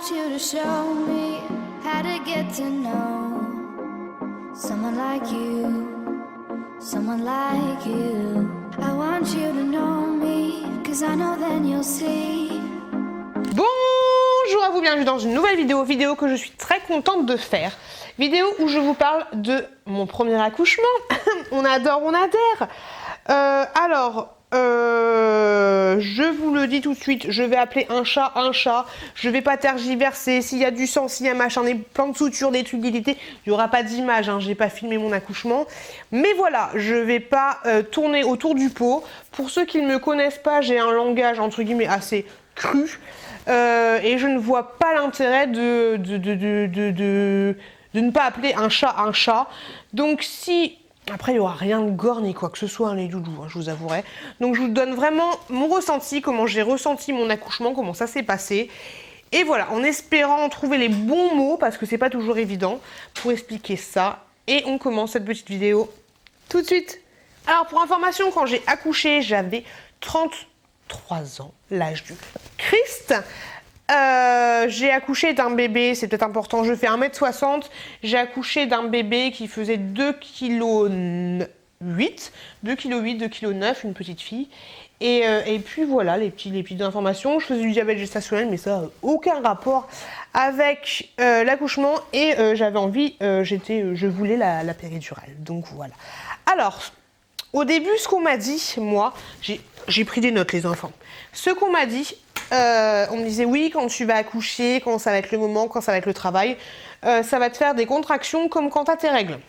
want you to show me how to get to know someone like you, someone like you. I want you to know me, 'cause I know then you'll see. Bonjour à vous, bienvenue dans une nouvelle vidéo que je suis très contente de faire. Vidéo où je vous parle de mon premier accouchement. On adore, on adhère. Je vous le dis tout de suite, je vais appeler un chat un chat. Je vais pas tergiverser. S'il y a du sang, s'il y a machin, plein de sutures, des trucs d'identité, il n'y aura pas d'image. Hein, j'ai pas filmé mon accouchement. Mais voilà, je vais pas tourner autour du pot. Pour ceux qui ne me connaissent pas, j'ai un langage entre guillemets assez cru. Et je ne vois pas l'intérêt de ne pas appeler un chat. Donc si... Après, il n'y aura rien de gore ni quoi que ce soit, hein, les doudous, hein, je vous avouerai. Donc je vous donne vraiment mon ressenti, comment j'ai ressenti mon accouchement, comment ça s'est passé. Et voilà, en espérant trouver les bons mots, parce que c'est pas toujours évident, pour expliquer ça. Et on commence cette petite vidéo tout de suite. Alors pour information, quand j'ai accouché, j'avais 33 ans, l'âge du Christ. J'ai accouché d'un bébé, c'est peut-être important, je fais 1m60, j'ai accouché d'un bébé qui faisait 2,8 kg, 2,9 kg, une petite fille. Et puis voilà, les petites informations. Je faisais du diabète gestationnel, mais ça n'a aucun rapport avec l'accouchement. Et j'avais envie, je voulais la péridurale, donc voilà. Alors, au début, ce qu'on m'a dit, moi, j'ai pris des notes les enfants. Ce qu'on m'a dit, on me disait oui, quand tu vas accoucher, quand ça va être le moment, quand ça va être le travail, ça va te faire des contractions comme quand tu as tes règles.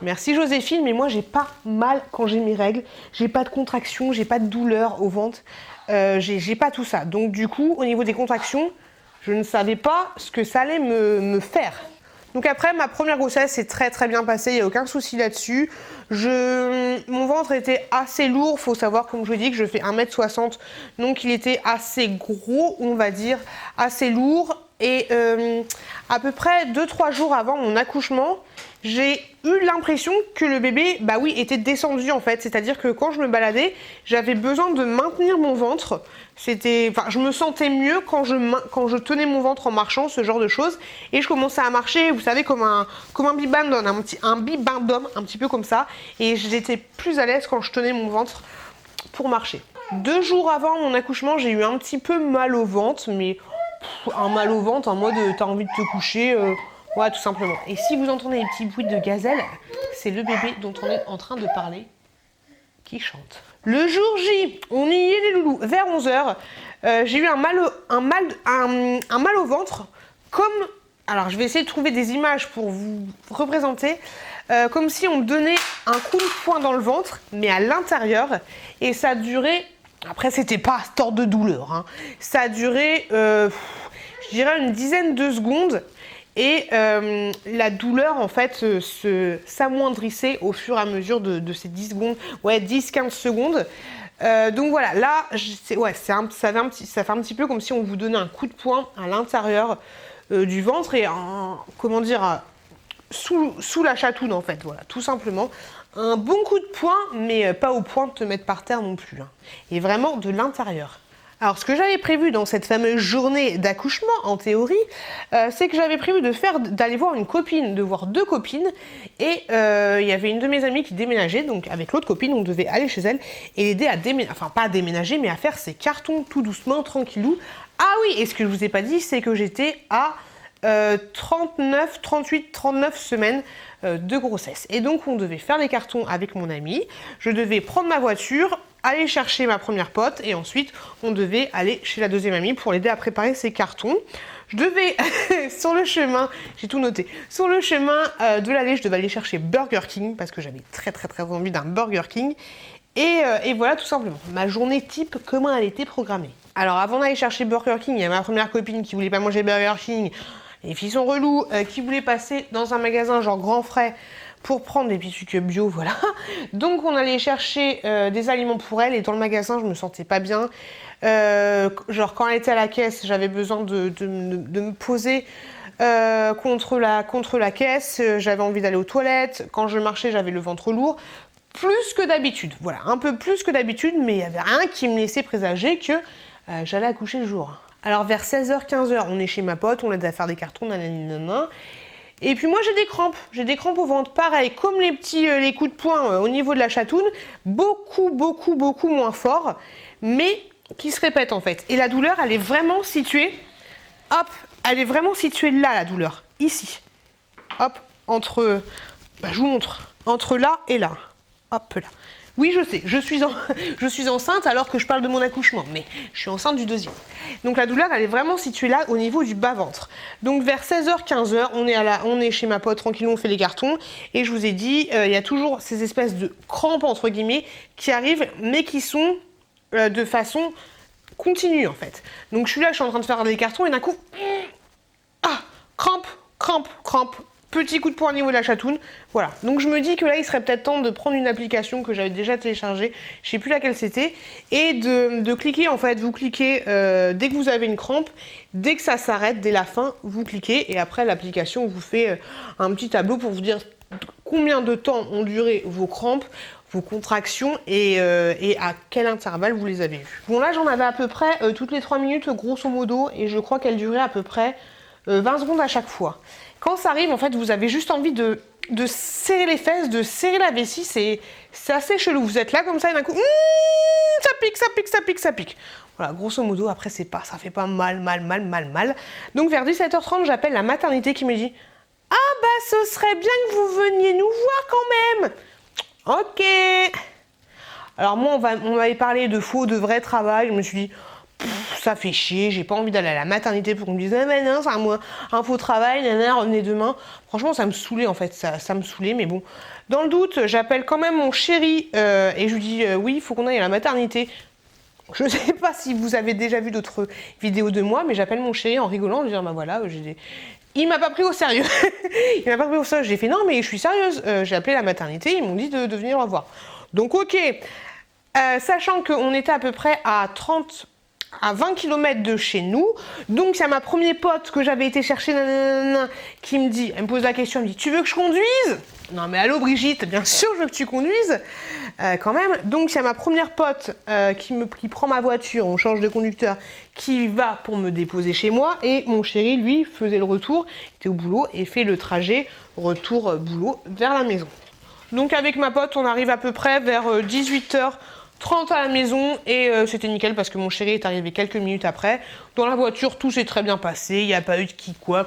Merci Joséphine, mais moi j'ai pas mal quand j'ai mes règles, j'ai pas de contractions, j'ai pas de douleur au ventre, j'ai pas tout ça. Donc du coup, au niveau des contractions, je ne savais pas ce que ça allait me faire. Donc après, ma première grossesse s'est très bien passée, il n'y a aucun souci là-dessus. Mon ventre était assez lourd, faut savoir, comme je vous dis, que je fais 1m60, donc il était assez gros, on va dire, assez lourd. Et à peu près 2-3 jours avant mon accouchement, j'ai eu l'impression que le bébé, bah oui, était descendu en fait. C'est-à-dire que quand je me baladais, j'avais besoin de maintenir mon ventre. Je me sentais mieux quand je tenais mon ventre en marchant, ce genre de choses. Et je commençais à marcher, vous savez, comme un bibendum, un bibendum, un petit peu comme ça. Et j'étais plus à l'aise quand je tenais mon ventre pour marcher. 2 jours avant mon accouchement, j'ai eu un petit peu mal au ventre, mais un mal au ventre en mode t'as envie de te coucher, ouais, tout simplement. Et si vous entendez les petits bruits de gazelle, c'est le bébé dont on est en train de parler qui chante. Le jour J, on y est les loulous, vers 11h, j'ai eu un mal au ventre, comme... Alors je vais essayer de trouver des images pour vous représenter, comme si on me donnait un coup de poing dans le ventre, mais à l'intérieur, et ça a duré... Après, c'était pas tort de douleur, hein. Ça a duré, je dirais, une dizaine de secondes. Et la douleur, en fait, s'amoindrissait au fur et à mesure de ces 10 secondes. Ouais, 10-15 secondes. Donc voilà, là, ça fait un petit peu comme si on vous donnait un coup de poing à l'intérieur du ventre. Et, comment dire, sous la chatoune, en fait. Voilà, tout simplement. Un bon coup de poing, mais pas au point de te mettre par terre non plus. Hein. Et vraiment de l'intérieur. Alors, ce que j'avais prévu dans cette fameuse journée d'accouchement, en théorie, c'est que j'avais prévu d'aller voir une copine, de voir 2 copines. Et il y avait une de mes amies qui déménageait, donc avec l'autre copine, on devait aller chez elle et l'aider à déménager, enfin pas à déménager, mais à faire ses cartons tout doucement, tranquillou. Ah oui, et ce que je vous ai pas dit, c'est que j'étais à 39 semaines de grossesse. Et donc on devait faire les cartons avec mon amie, je devais prendre ma voiture, aller chercher ma première pote et ensuite on devait aller chez la deuxième amie pour l'aider à préparer ses cartons. Je devais, sur le chemin, j'ai tout noté, sur le chemin de l'aller, je devais aller chercher Burger King parce que j'avais très envie d'un Burger King. Et voilà tout simplement, ma journée type, comment elle était programmée. Alors avant d'aller chercher Burger King, il y a ma première copine qui voulait pas manger Burger King. Les filles sont reloues, qui voulaient passer dans un magasin genre Grand Frais pour prendre des petits trucs bio, voilà. Donc on allait chercher des aliments pour elle et dans le magasin je me sentais pas bien. Genre quand elle était à la caisse, j'avais besoin de me poser contre la caisse, j'avais envie d'aller aux toilettes. Quand je marchais, j'avais le ventre lourd. Plus que d'habitude, voilà, un peu plus que d'habitude, mais il n'y avait rien qui me laissait présager que j'allais accoucher le jour. Alors vers 16h, 15h, on est chez ma pote, on l'aide à faire des cartons, nanana. Et puis moi j'ai des crampes au ventre, pareil, comme les coups de poing au niveau de la chatoune, beaucoup moins fort, mais qui se répètent en fait. Et la douleur, elle est vraiment située, hop, elle est vraiment située là, la douleur, ici. Hop, je vous montre, entre là et là, hop là. Oui, je sais, je suis enceinte alors que je parle de mon accouchement, mais je suis enceinte du deuxième. Donc la douleur, elle est vraiment située là, au niveau du bas-ventre. Donc vers 16h, 15h, on est chez ma pote, tranquillou, on fait les cartons. Et je vous ai dit, il y a toujours ces espèces de crampes, entre guillemets, qui arrivent, mais qui sont de façon continue, en fait. Donc je suis là, je suis en train de faire des cartons, et d'un coup, crampe. Petit coup de poing au niveau de la chatoune, voilà. Donc je me dis que là, il serait peut-être temps de prendre une application que j'avais déjà téléchargée, je sais plus laquelle c'était, et de cliquer, en fait, vous cliquez dès que vous avez une crampe, dès que ça s'arrête, dès la fin, vous cliquez, et après l'application vous fait un petit tableau pour vous dire combien de temps ont duré vos crampes, vos contractions et à quel intervalle vous les avez eues. Bon là, j'en avais à peu près toutes les 3 minutes, grosso modo, et je crois qu'elle durait à peu près 20 secondes à chaque fois. Quand ça arrive, en fait, vous avez juste envie de serrer les fesses, de serrer la vessie, c'est assez chelou. Vous êtes là comme ça et d'un coup, ça pique. Voilà, grosso modo, après, ça fait pas mal. Donc vers 17h30, j'appelle la maternité qui me dit « Ah bah, ce serait bien que vous veniez nous voir quand même !» Ok. Alors moi, on m'avait parlé de faux, de vrai travail, je me suis dit ça fait chier, j'ai pas envie d'aller à la maternité pour qu'on me dise ah mais non, c'est un faux travail, nanana, revenez demain. Franchement, ça me saoulait en fait, ça me saoulait, mais bon. Dans le doute, j'appelle quand même mon chéri et je lui dis oui, il faut qu'on aille à la maternité. Je ne sais pas si vous avez déjà vu d'autres vidéos de moi, mais j'appelle mon chéri en rigolant, en disant bah voilà, il m'a pas pris au sérieux. Il m'a pas pris au sérieux. J'ai fait non, mais je suis sérieuse. J'ai appelé la maternité, ils m'ont dit de venir la voir. Donc ok, sachant qu'on était à peu près à 20 km de chez nous. Donc il y a ma première pote que j'avais été chercher qui me dit, elle me pose la question, elle me dit tu veux que je conduise? Non mais allô Brigitte, bien sûr je veux que tu conduises quand même. Donc il y a ma première pote qui prend ma voiture, on change de conducteur, qui va pour me déposer chez moi et mon chéri lui faisait le retour, était au boulot et fait le trajet retour boulot vers la maison. Donc avec ma pote on arrive à peu près vers 18h30 à la maison et c'était nickel parce que mon chéri est arrivé quelques minutes après. Dans la voiture, tout s'est très bien passé, il n'y a pas eu de qui quoi,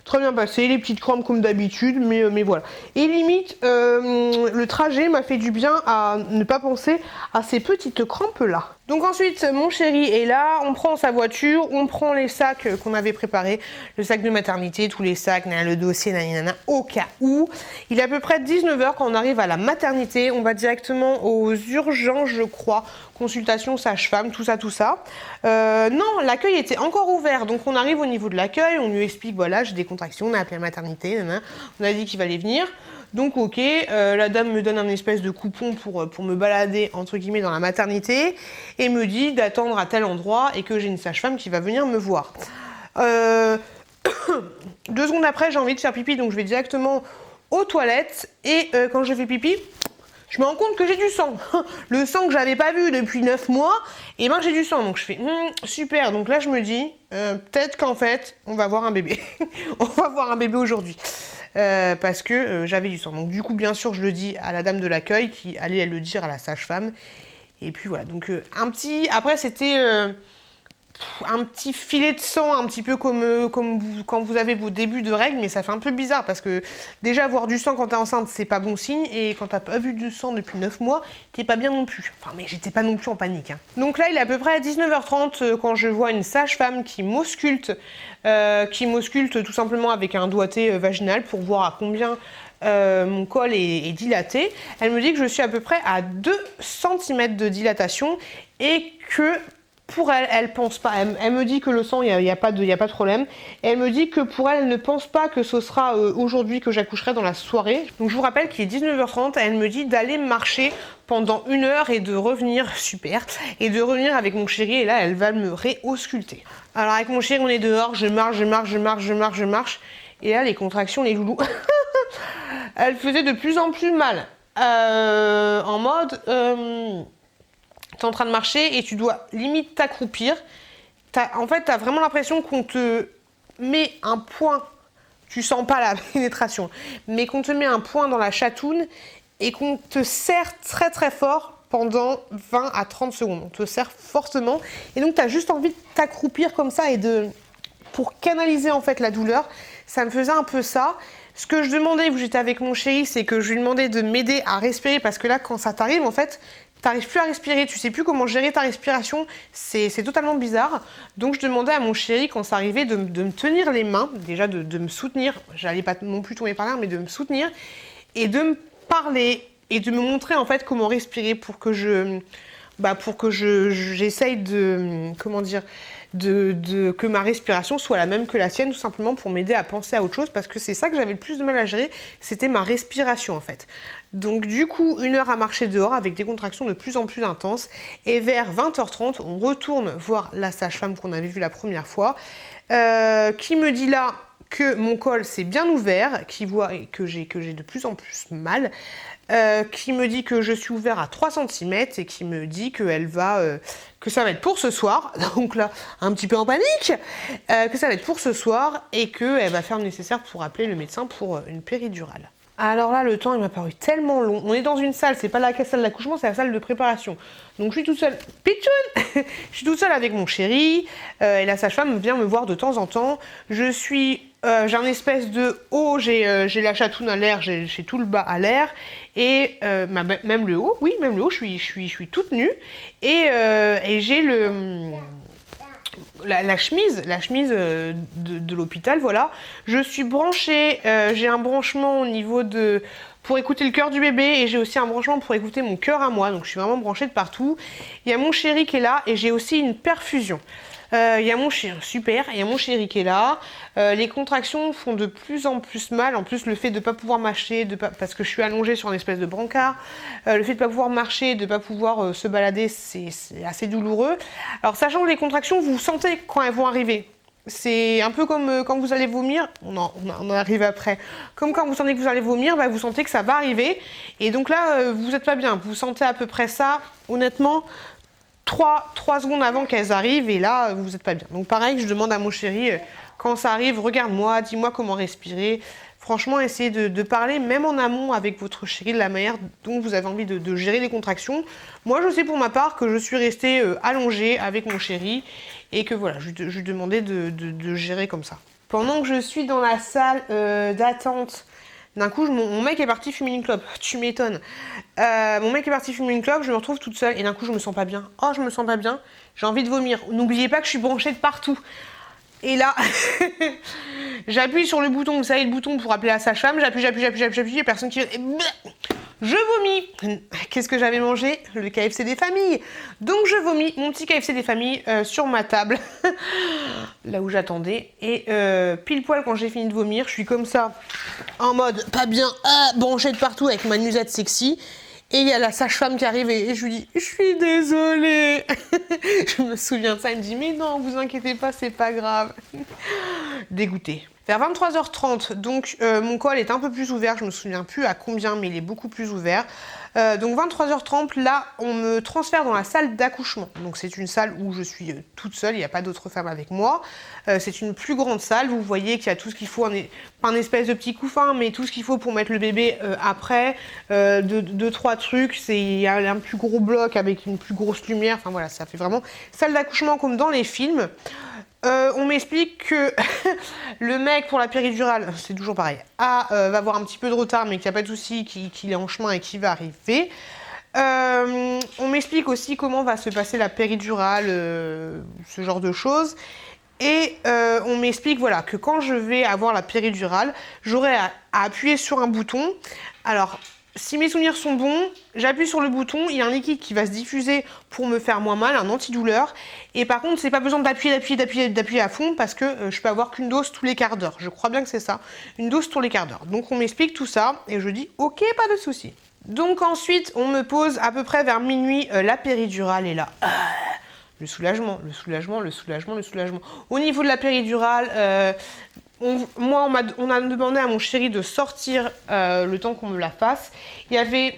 très bien passé, les petites crampes comme d'habitude, mais voilà. Et limite, le trajet m'a fait du bien à ne pas penser à ces petites crampes-là. Donc ensuite, mon chéri est là, on prend sa voiture, on prend les sacs qu'on avait préparés, le sac de maternité, tous les sacs, le dossier, nanana, au cas où. Il est à peu près 19h quand on arrive à la maternité, on va directement aux urgences, je crois, consultation sage-femme, tout ça. Non, l'accueil était encore ouvert, donc on arrive au niveau de l'accueil, on lui explique, voilà, j'ai des contractions, on a appelé la maternité, nanana, on a dit qu'il allait venir. Donc ok, la dame me donne un espèce de coupon pour me balader entre guillemets dans la maternité et me dit d'attendre à tel endroit et que j'ai une sage-femme qui va venir me voir. 2 secondes après, j'ai envie de faire pipi, donc je vais directement aux toilettes et quand je fais pipi, je me rends compte que j'ai du sang. Le sang que j'avais pas vu depuis 9 mois, et ben j'ai du sang. Donc je fais super. Donc là je me dis peut-être qu'en fait on va avoir un bébé. On va avoir un bébé aujourd'hui. Parce que j'avais du sang. Donc du coup bien sûr je le dis à la dame de l'accueil qui allait le dire à la sage-femme. Et puis voilà. Donc après c'était un petit filet de sang, un petit peu comme quand vous avez vos débuts de règles, mais ça fait un peu bizarre parce que déjà avoir du sang quand t'es enceinte, c'est pas bon signe, et quand t'as pas vu du sang depuis 9 mois, t'es pas bien non plus. Enfin, mais j'étais pas non plus en panique. Hein. Donc là, il est à peu près à 19h30 quand je vois une sage-femme qui m'ausculte tout simplement avec un doigté vaginal pour voir à combien mon col est dilaté. Elle me dit que je suis à peu près à 2 cm de dilatation et que pour elle, elle pense pas. Elle me dit que le sang, il y a pas de problème. Et elle me dit que pour elle, elle ne pense pas que ce sera aujourd'hui que j'accoucherai dans la soirée. Donc je vous rappelle qu'il est 19h30. Elle me dit d'aller marcher pendant 1 heure et de revenir, super, et de revenir avec mon chéri. Et là, elle va me réausculter. Alors avec mon chéri, on est dehors. Je marche. Et là, les contractions, les loulous, elles faisaient de plus en plus mal. En mode... t'es en train de marcher et tu dois limite t'accroupir En fait, t'as vraiment l'impression qu'on te met un point, tu sens pas la pénétration, mais qu'on te met un point dans la chatoune et qu'on te serre très très fort pendant 20 à 30 secondes. On te serre fortement et donc tu as juste envie de t'accroupir comme ça et pour canaliser en fait la douleur. Ça me faisait un peu ça. Ce que je demandais, où j'étais avec mon chéri, c'est que je lui demandais de m'aider à respirer parce que là, quand ça t'arrive, en fait, t'arrives plus à respirer, tu sais plus comment gérer ta respiration, c'est totalement bizarre. Donc je demandais à mon chéri, quand ça arrivait, de me tenir les mains, déjà de me soutenir, j'allais pas non plus tomber par l'air, mais de me soutenir, et de me parler, et de me montrer en fait comment respirer pour que j'essaye de, comment dire, que ma respiration soit la même que la sienne, tout simplement pour m'aider à penser à autre chose, parce que c'est ça que j'avais le plus de mal à gérer, c'était ma respiration en fait. Donc du coup, 1 heure à marcher dehors avec des contractions de plus en plus intenses, et vers 20h30, on retourne voir la sage-femme qu'on avait vue la première fois, qui me dit là que mon col s'est bien ouvert, qui voit que j'ai de plus en plus mal, qui me dit que je suis ouvert à 3 cm et qui me dit que ça va être pour ce soir, donc là, un petit peu en panique, que ça va être pour ce soir et qu'elle va faire le nécessaire pour appeler le médecin pour une péridurale. Alors là, le temps, il m'a paru tellement long. On est dans une salle, c'est pas la salle d'accouchement, c'est la salle de préparation. Donc je suis toute seule, pitchoun. Je suis toute seule avec mon chéri, et la sage-femme vient me voir de temps en temps. J'ai un espèce de haut, j'ai la chatoune à l'air, j'ai tout le bas à l'air, et même le haut, oui, même le haut, je suis toute nue, et j'ai la chemise de l'hôpital, voilà. Je suis branchée, j'ai un branchement au niveau pour écouter le cœur du bébé, et j'ai aussi un branchement pour écouter mon cœur à moi, donc je suis vraiment branchée de partout. Il y a mon chéri qui est là, et j'ai aussi une perfusion. Il y a mon chéri, super, il y a mon chéri qui est là. Les contractions font de plus en plus mal. En plus, le fait de ne pas pouvoir marcher, parce que je suis allongée sur une espèce de brancard, le fait de ne pas pouvoir marcher, de ne pas pouvoir se balader, c'est assez douloureux. Alors, sachant que les contractions, vous sentez quand elles vont arriver. C'est un peu comme quand vous allez vomir, on en arrive après. Comme quand vous sentez que vous allez vomir, bah, vous sentez que ça va arriver. Et donc là, vous n'êtes pas bien. Vous sentez à peu près ça, honnêtement. 3 secondes avant qu'elles arrivent, et là, vous n'êtes pas bien. Donc pareil, je demande à mon chéri, quand ça arrive, regarde-moi, dis-moi comment respirer. Franchement, essayez de parler, même en amont, avec votre chéri, de la manière dont vous avez envie de gérer les contractions. Moi, je sais pour ma part que je suis restée allongée avec mon chéri, et que voilà, je lui demandais de gérer comme ça. Pendant que je suis dans la salle d'attente, d'un coup, mon mec est parti fumer une clope. Tu m'étonnes. Mon mec est parti fumer une clope, je me retrouve toute seule et d'un coup, je me sens pas bien. Oh, je me sens pas bien. J'ai envie de vomir. N'oubliez pas que je suis branchée de partout. Et là, j'appuie sur le bouton, vous savez, le bouton pour appeler la sage-femme. J'appuie, il n'y a personne qui vient. Je vomis. Qu'est-ce que j'avais mangé? Le KFC des familles. Donc je vomis mon petit KFC des familles sur ma table, là où j'attendais. Et pile poil quand j'ai fini de vomir, je suis comme ça, en mode pas bien, branchée de partout avec ma nuisette sexy. Et il y a la sage-femme qui arrive et je lui dis « Je suis désolée !» Je me souviens de ça, elle me dit « Mais non, vous inquiétez pas, c'est pas grave. » Dégoûtée. Vers 23h30, donc mon col est un peu plus ouvert, je me souviens plus à combien, mais il est beaucoup plus ouvert. Donc 23h30, là, on me transfère dans la salle d'accouchement. Donc c'est une salle où je suis toute seule, il n'y a pas d'autres femmes avec moi. C'est une plus grande salle, vous voyez qu'il y a tout ce qu'il faut, pas un espèce de petit couffin, mais tout ce qu'il faut pour mettre le bébé après. 2-3 trucs, il y a un plus gros bloc avec une plus grosse lumière, enfin voilà, ça fait vraiment salle d'accouchement comme dans les films. On m'explique que le mec pour la péridurale, c'est toujours pareil, va avoir un petit peu de retard mais qu'il n'y a pas de souci, qu'il est en chemin et qu'il va arriver. On m'explique aussi comment va se passer la péridurale, ce genre de choses. Et on m'explique voilà, que quand je vais avoir la péridurale, j'aurai à appuyer sur un bouton. Alors, si mes souvenirs sont bons, j'appuie sur le bouton, il y a un liquide qui va se diffuser pour me faire moins mal, un antidouleur. Et par contre, c'est pas besoin d'appuyer à fond parce que je peux avoir qu'une dose tous les quarts d'heure. Je crois bien que c'est ça, une dose tous les quarts d'heure. Donc on m'explique tout ça et je dis ok, pas de souci. Donc ensuite, on me pose à peu près vers minuit la péridurale et là... Le soulagement. Au niveau de la péridurale, on a demandé à mon chéri de sortir le temps qu'on me la fasse. Il y avait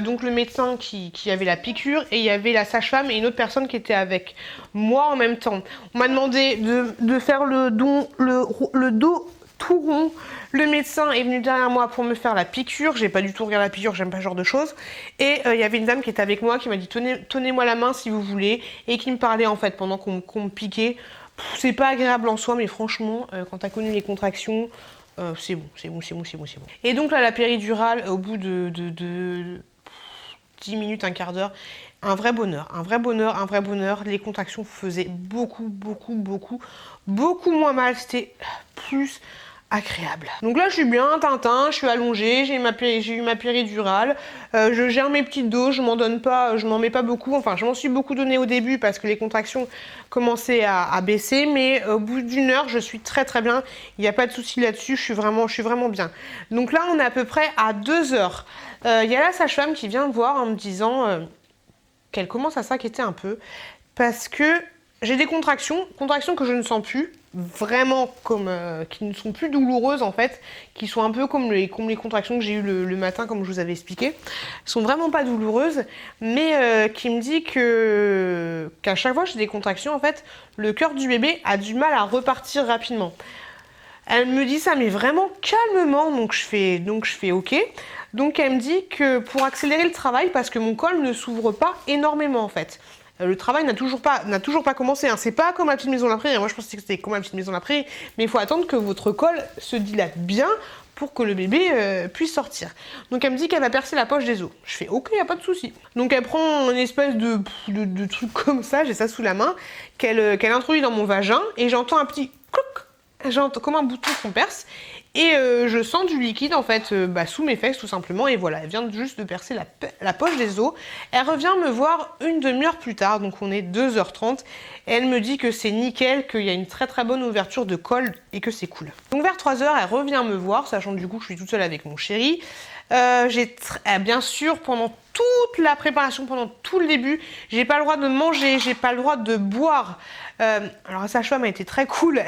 donc le médecin qui avait la piqûre, et il y avait la sage-femme et une autre personne qui était avec moi en même temps. On m'a demandé de faire le dos tout rond. Le médecin est venu derrière moi pour me faire la piqûre. J'ai pas du tout regardé la piqûre, j'aime pas ce genre de choses. Et il y avait une dame qui était avec moi qui m'a dit tenez-moi la main si vous voulez, et qui me parlait en fait pendant qu'on me piquait. C'est pas agréable en soi, mais franchement, quand t'as connu les contractions, c'est bon. Et donc là, la péridurale, au bout de 10 minutes, un quart d'heure, un vrai bonheur. Les contractions faisaient beaucoup moins mal. C'était plus agréable. Donc là, je suis bien Tintin, je suis allongée, j'ai eu ma péridurale, je gère mes petites doses, je m'en mets pas beaucoup, enfin je m'en suis beaucoup donné au début parce que les contractions commençaient à baisser, mais au bout d'une heure, je suis très bien, il n'y a pas de souci là-dessus, je suis vraiment bien. Donc là, on est à peu près à 2 heures. Il y a la sage-femme qui vient me voir en me disant qu'elle commence à s'inquiéter un peu parce que j'ai des contractions que je ne sens plus, vraiment qui ne sont plus douloureuses en fait, qui sont un peu comme les contractions que j'ai eues le matin, comme je vous avais expliqué. Elles sont vraiment pas douloureuses, mais qui me dit qu'à chaque fois que j'ai des contractions, en fait, le cœur du bébé a du mal à repartir rapidement. Elle me dit ça, mais vraiment calmement, donc je fais ok. Donc elle me dit que pour accélérer le travail, parce que mon col ne s'ouvre pas énormément en fait. Le travail n'a toujours pas commencé, hein. C'est pas comme la petite maison de la prairie. Moi je pensais que c'était comme la petite maison de la prairie, mais il faut attendre que votre col se dilate bien pour que le bébé puisse sortir. Donc elle me dit qu'elle va percer la poche des os. Je fais ok, y a pas de souci. Donc elle prend une espèce de truc comme ça, j'ai ça sous la main, qu'elle introduit dans mon vagin, et j'entends un petit clouc. J'entends comme un bouton qu'on perce, et je sens du liquide en fait sous mes fesses tout simplement, et voilà, elle vient juste de percer la poche des os. Elle revient me voir une demi-heure plus tard, donc on est 2h30, et elle me dit que c'est nickel, qu'il y a une très bonne ouverture de col et que c'est cool. Donc vers 3h, elle revient me voir, sachant du coup que je suis toute seule avec mon chéri. Bien sûr, pendant toute la préparation, pendant tout le début, j'ai pas le droit de manger, j'ai pas le droit de boire. Alors la sage-femme a été très cool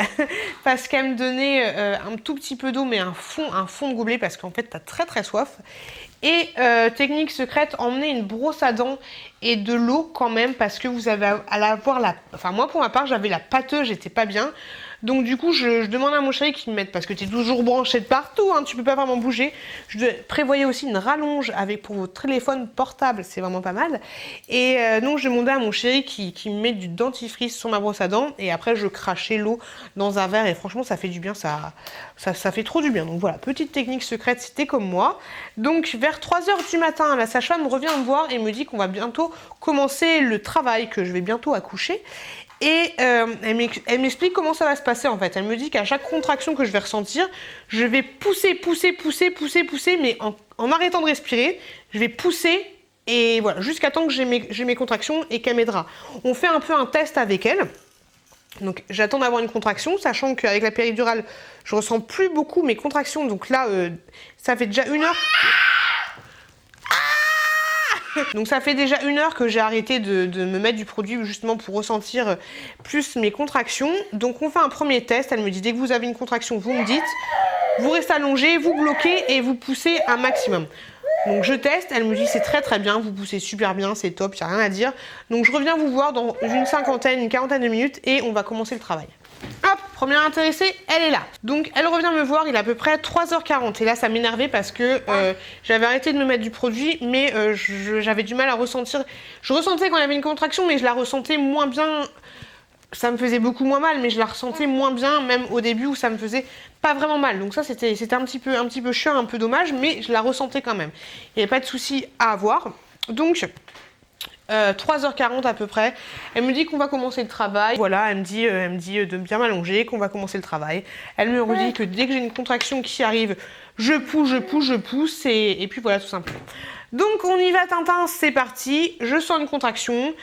parce qu'elle me donnait un tout petit peu d'eau, mais un fond de gobelet, parce qu'en fait t'as très soif. Et technique secrète, emmener une brosse à dents et de l'eau quand même, parce que vous avez à avoir enfin moi pour ma part j'avais la pâteuse, j'étais pas bien. Donc du coup, je demande à mon chéri qu'il me mette, parce que tu es toujours branché de partout, hein, tu peux pas vraiment bouger. Je prévoyais aussi une rallonge pour votre téléphone portable, c'est vraiment pas mal. Et donc je demandais à mon chéri qui me met du dentifrice sur ma brosse à dents, et après je crachais l'eau dans un verre, et franchement ça fait du bien, ça fait trop du bien. Donc voilà, petite technique secrète, c'était comme moi. Donc vers 3h du matin, la sage-femme revient me voir et me dit qu'on va bientôt commencer le travail, que je vais bientôt accoucher. Et elle m'explique comment ça va se passer en fait. Elle me dit qu'à chaque contraction que je vais ressentir, je vais pousser, mais en arrêtant de respirer, je vais pousser, et voilà, jusqu'à temps que j'ai mes contractions et qu'elle m'aidera. On fait un peu un test avec elle. Donc j'attends d'avoir une contraction, sachant qu'avec la péridurale, je ressens plus beaucoup mes contractions. Donc là, ça fait déjà 1 heure. Donc ça fait déjà 1 heure que j'ai arrêté de me mettre du produit justement pour ressentir plus mes contractions. Donc on fait un premier test, elle me dit dès que vous avez une contraction, vous me dites, vous restez allongé, vous bloquez et vous poussez un maximum. Donc je teste, elle me dit c'est très bien, vous poussez super bien, c'est top, il n'y a rien à dire. Donc je reviens vous voir dans une quarantaine de minutes et on va commencer le travail. Hop, première intéressée, elle est là. Donc elle revient me voir, il est à peu près 3h40. Et là ça m'énervait parce que j'avais arrêté de me mettre du produit, mais j'avais du mal à ressentir. Je ressentais quand il y avait une contraction, mais je la ressentais moins bien. Ça me faisait beaucoup moins mal, mais je la ressentais moins bien, même au début où ça me faisait pas vraiment mal. Donc ça c'était un petit peu chiant, un peu dommage, mais je la ressentais quand même. Il n'y avait pas de souci à avoir. Donc 3h40 à peu près, elle me dit qu'on va commencer le travail. Voilà, elle me dit de bien m'allonger, qu'on va commencer le travail. Elle me redit que dès que j'ai une contraction qui arrive, je pousse, et puis voilà, tout simplement. Donc on y va Tintin, c'est parti. Je sens une contraction.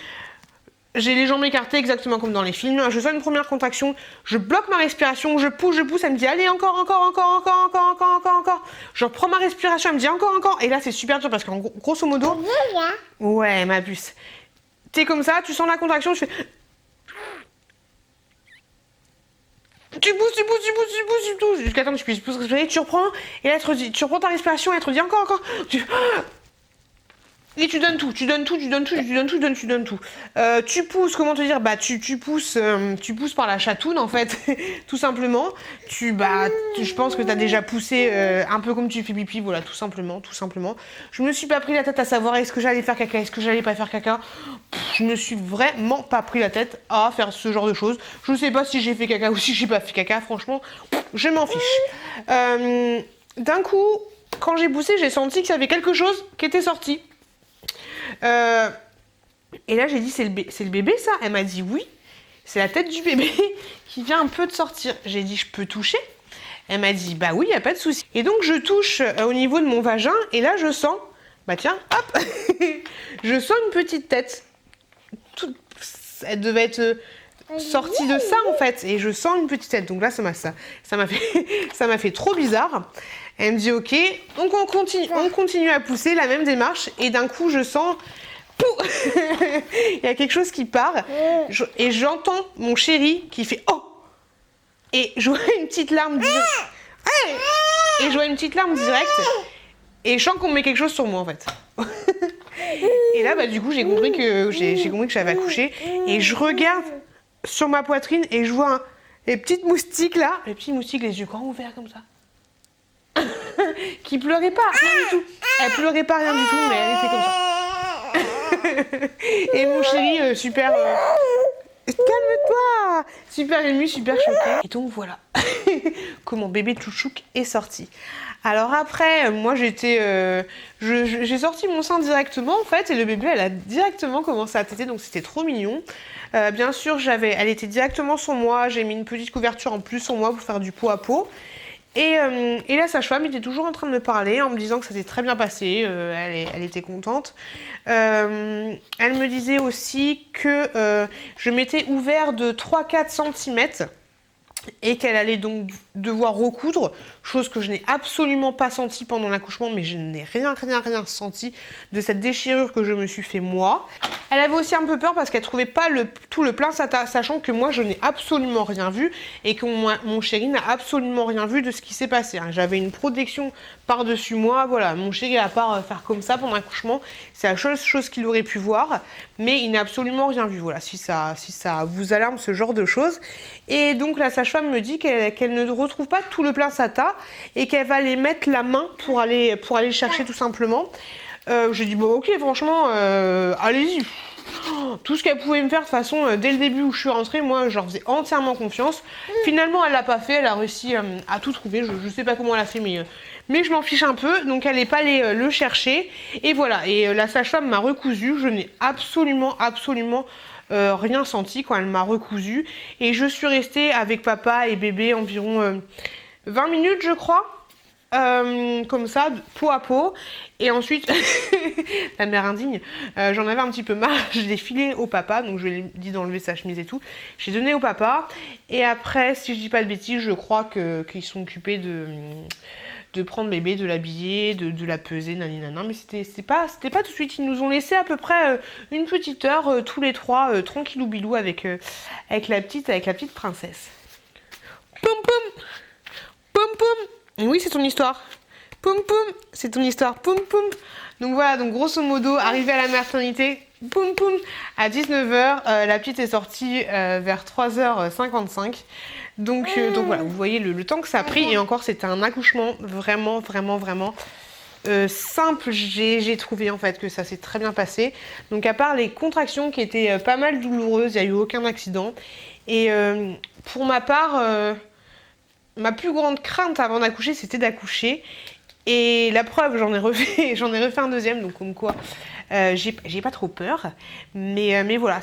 J'ai les jambes écartées exactement comme dans les films. Je sens une première contraction, je bloque ma respiration, je pousse, elle me dit allez encore. Je reprends ma respiration, elle me dit encore. Et là c'est super dur parce qu'en grosso modo... Ouais, ma puce. T'es comme ça, tu sens la contraction, tu fais... Tu pousses, jusqu'à temps que tu puisses respirer, tu reprends, et là tu reprends ta respiration, et elle te dit encore. Et tu donnes tout, tu donnes tout, tu donnes tout, tu donnes tout, tu donnes tout. Tu pousses, comment te dire, bah tu pousses par la chatoune en fait, tout simplement. Je pense que tu as déjà poussé un peu comme tu fais pipi, voilà, tout simplement, tout simplement. Je me suis pas pris la tête à savoir est-ce que j'allais faire caca, est-ce que j'allais pas faire caca. Je me suis vraiment pas pris la tête à faire ce genre de choses. Je sais pas si j'ai fait caca ou si j'ai pas fait caca, franchement, je m'en fiche. D'un coup, quand j'ai poussé, j'ai senti qu'il y avait quelque chose qui était sorti. Et là j'ai dit c'est le bébé ça? Elle m'a dit oui, c'est la tête du bébé qui vient un peu de sortir. J'ai dit je peux toucher? Elle m'a dit bah oui, y a pas de souci. Et donc je touche au niveau de mon vagin et là je sens, bah tiens, hop, je sens une petite tête. Elle devait être sortie de ça en fait et je sens une petite tête. Donc là ça m'a fait trop bizarre. Elle me dit ok, donc on continue à pousser la même démarche et d'un coup je sens il y a quelque chose qui part et j'entends mon chéri qui fait oh et je vois une petite larme directe et je sens qu'on met quelque chose sur moi en fait. Et là bah du coup j'ai compris que j'avais accouché et je regarde sur ma poitrine et je vois les petites moustiques là, les petits moustiques les yeux grands ouverts comme ça. Qui pleurait pas, rien du tout. Elle pleurait pas, rien du tout, mais elle était comme ça. Et mon chéri, super... Calme-toi! Super ému, super choqué. Et donc voilà comment bébé Tchouchouk est sorti. Alors après, moi j'étais... j'ai sorti mon sein directement en fait, et le bébé elle a directement commencé à téter, donc c'était trop mignon. Bien sûr, elle était directement sur moi, j'ai mis une petite couverture en plus sur moi pour faire du pot à pot. Et la sage-femme était toujours en train de me parler en me disant que ça s'était très bien passé, elle était contente. Elle me disait aussi que je m'étais ouvert de 3-4 cm et qu'elle allait donc devoir recoudre, chose que je n'ai absolument pas sentie pendant l'accouchement, mais je n'ai rien senti de cette déchirure que je me suis fait moi. Elle avait aussi un peu peur parce qu'elle trouvait pas tout le placenta, sachant que moi je n'ai absolument rien vu et que mon chéri n'a absolument rien vu de ce qui s'est passé. J'avais une protection par-dessus moi, voilà, mon chéri à part faire comme ça pendant l'accouchement, c'est la seule chose qu'il aurait pu voir, mais il n'a absolument rien vu, voilà, si ça vous alarme ce genre de choses. Et donc la sage-femme me dit qu'elle ne retrouve pas tout le placenta et qu'elle va aller mettre la main pour aller le chercher tout simplement. J'ai dit bon ok franchement allez-y. Tout ce qu'elle pouvait me faire de toute façon dès le début où je suis rentrée, moi je leur faisais entièrement confiance. Finalement elle l'a pas fait, elle a réussi à tout trouver, je sais pas comment elle a fait mais je m'en fiche un peu, donc elle n'est pas allée le chercher. Et voilà, et la sage-femme m'a recousu, je n'ai absolument rien senti quand elle m'a recousu. Et je suis restée avec papa et bébé environ 20 minutes je crois. Comme ça, peau à peau. Et ensuite, la mère indigne, j'en avais un petit peu marre, je l'ai filé au papa, donc je lui ai dit d'enlever sa chemise et tout. J'ai donné au papa, et après, si je dis pas de bêtises, je crois qu'ils sont occupés de prendre bébé, de l'habiller, de la peser, naninana. Mais c'était pas tout de suite, ils nous ont laissé à peu près une petite heure, tous les trois, tranquillou bilou avec la petite princesse. Poum poum! Poum poum! Oui, c'est ton histoire. Poum poum, c'est ton histoire. Poum poum. Donc voilà, donc grosso modo, arrivée à la maternité, poum poum, à 19h, la petite est sortie vers 3h55. Donc voilà, vous voyez le temps que ça a pris. Et encore, c'était un accouchement vraiment simple. J'ai trouvé en fait que ça s'est très bien passé. Donc à part les contractions qui étaient pas mal douloureuses, il n'y a eu aucun accident. Et pour ma part... ma plus grande crainte avant d'accoucher, c'était d'accoucher. Et la preuve, j'en ai refait un deuxième, donc comme quoi, j'ai pas trop peur. Mais voilà,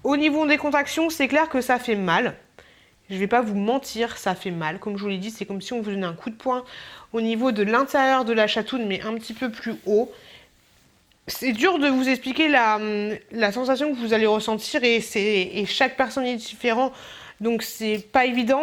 au niveau des contractions, c'est clair que ça fait mal. Je vais pas vous mentir, ça fait mal. Comme je vous l'ai dit, c'est comme si on vous donnait un coup de poing au niveau de l'intérieur de la chatoune, mais un petit peu plus haut. C'est dur de vous expliquer la sensation que vous allez ressentir et chaque personne est différente, donc c'est pas évident.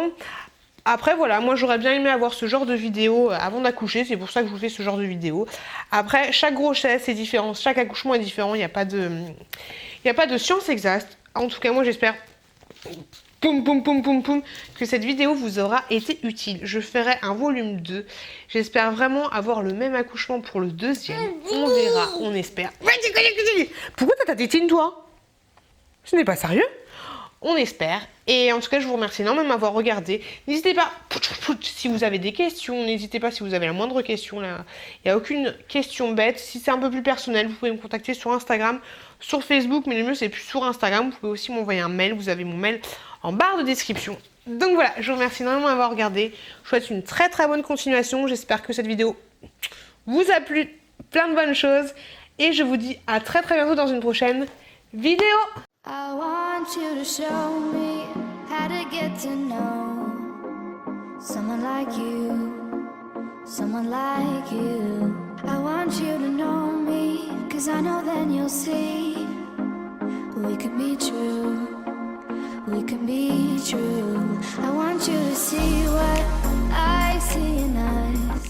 Après voilà, moi j'aurais bien aimé avoir ce genre de vidéo avant d'accoucher, c'est pour ça que je vous fais ce genre de vidéo. Après, chaque grossesse est différent, chaque accouchement est différent, il n'y a pas de science exacte. En tout cas, moi j'espère poum poum poum poum poum, que cette vidéo vous aura été utile. Je ferai un volume 2. J'espère vraiment avoir le même accouchement pour le deuxième. On verra, on espère. Pourquoi t'as ta tétine, toi? Ce n'est pas sérieux? On espère. Et en tout cas, je vous remercie énormément de m'avoir regardé. N'hésitez pas, si vous avez des questions, n'hésitez pas si vous avez la moindre question. Là, il n'y a aucune question bête. Si c'est un peu plus personnel, vous pouvez me contacter sur Instagram, sur Facebook, mais le mieux c'est plus sur Instagram. Vous pouvez aussi m'envoyer un mail. Vous avez mon mail en barre de description. Donc voilà, je vous remercie énormément de m'avoir regardé. Je vous souhaite une très très bonne continuation. J'espère que cette vidéo vous a plu. Plein de bonnes choses. Et je vous dis à très très bientôt dans une prochaine vidéo. I want you to show me how to get to know someone like you, someone like you. I want you to know me, 'cause I know then you'll see we could be true, we could be true. I want you to see what I see in us.